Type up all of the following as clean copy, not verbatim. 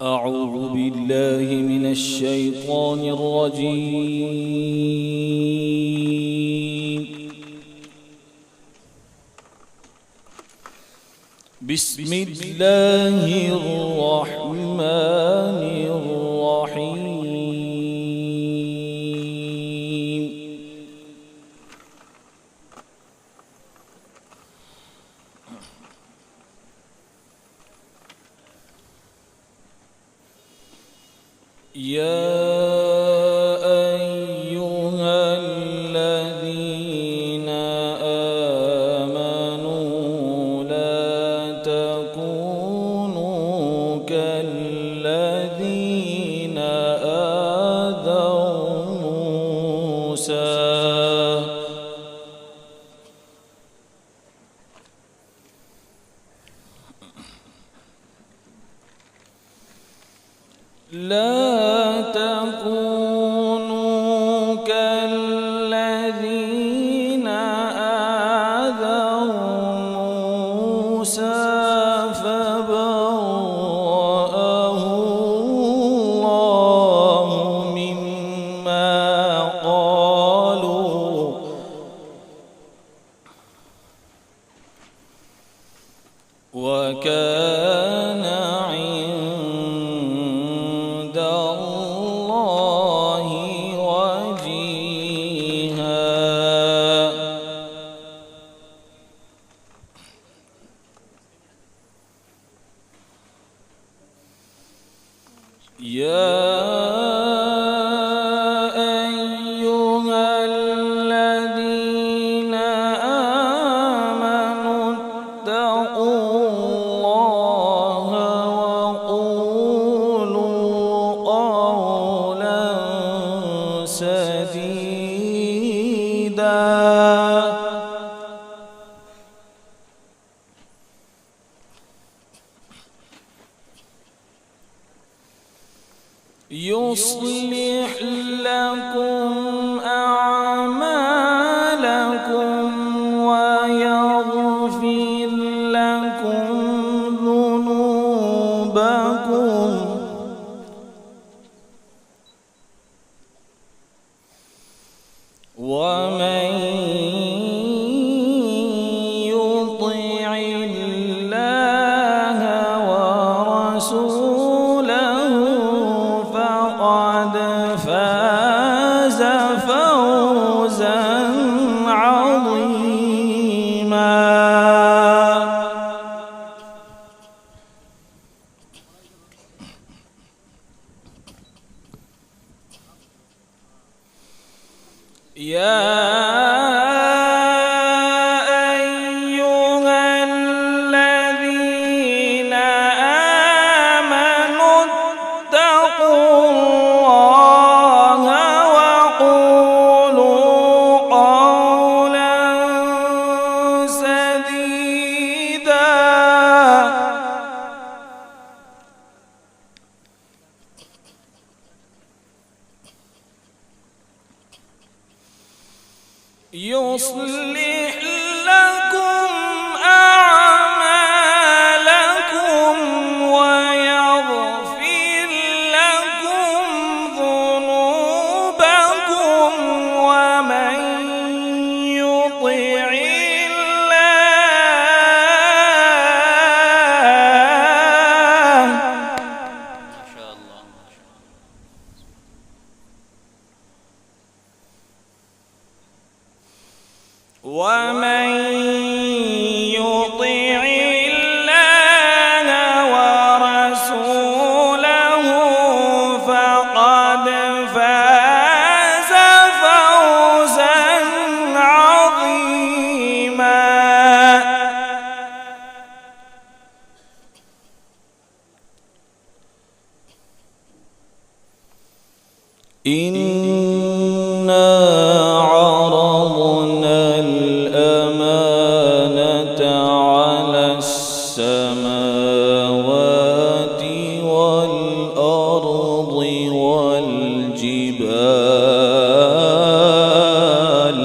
أعوذ بالله من الشيطان الرجيم. بسم الله الرحمن الرحيم. يا أيها الذين آمنوا لا تكونوا كالذين آذوا موسى لا تكونوا كالذين آذوا موسى فبرأه الله مما قالوا وكان عند الله وجيها. يا أيها الذين آمنوا اتقوا الله وقولوا قولا سديدا يصلح لكم أعمالكم ويغفر لكم ذنوبكم ومن يطع الله ورسوله فقد فاز فوزا عظيما. يا أيها الذين آمنوا اتقوا الله وقولوا قولا سديدا يصلح لكم أعمالكم ويغفر لكم ذنوبكم ومن يطع الله ما شاء الله ومن يطع الله ورسوله فقد فاز فوزا عظيما. إنا عرضنا الأمانة على السماوات والأرض والجبال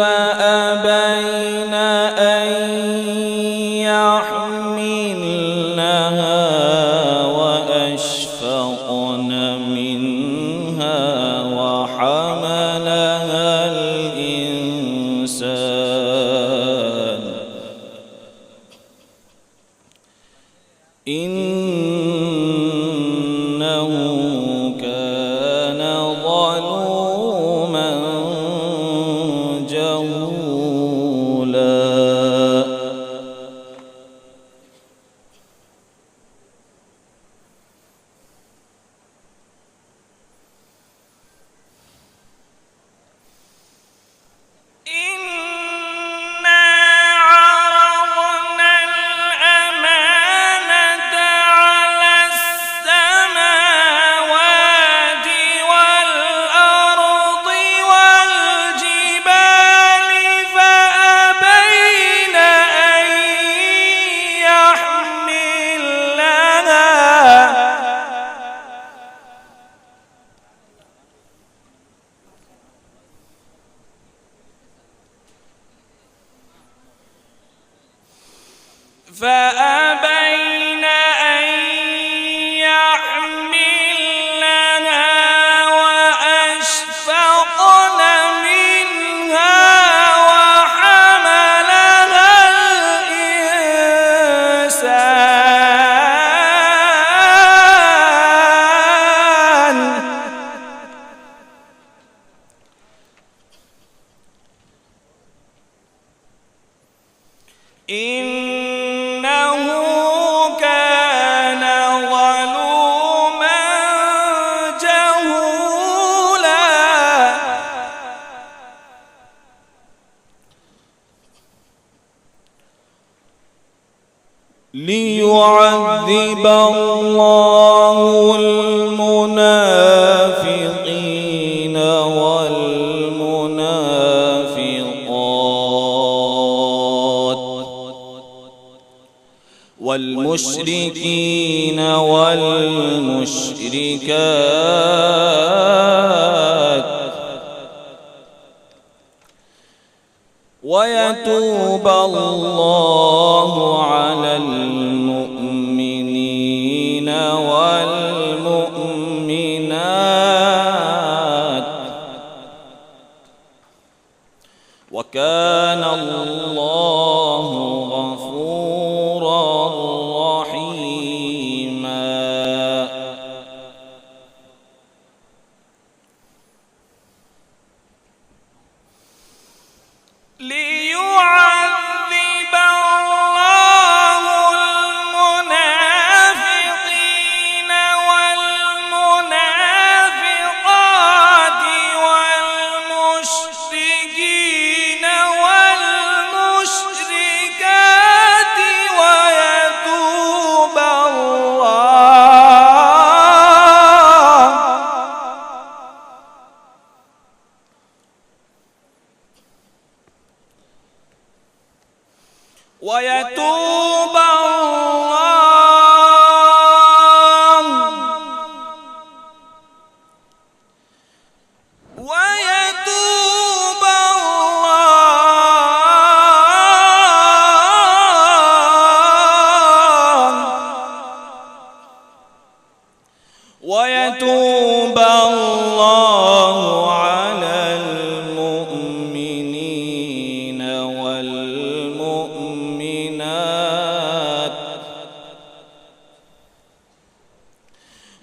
فأبين أن يحملنها وأشفقن منها وحملها الإنسان إنه كان ظلوما جهولا فأبين أن يحملنها وأشفقن منها وحملها الإنسان إنه كان ظلوما جهولا ليعذب الله المنافقين والمشركين والمشركات ويتوب الله على المؤمنين والمؤمنات وكان الله غفورا رحيما ليعذب الله المنافقين والمنافقات والمشركين والمشركات ويتوب ويتوب الله على المؤمنين والمؤمنات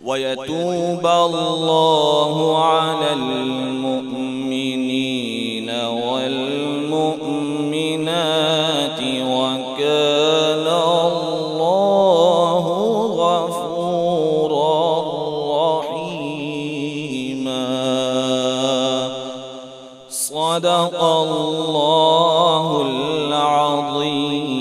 ويتوب الله على المؤمنين والمؤمنات وكان الله غفورا رحيما صدق الله العظيم.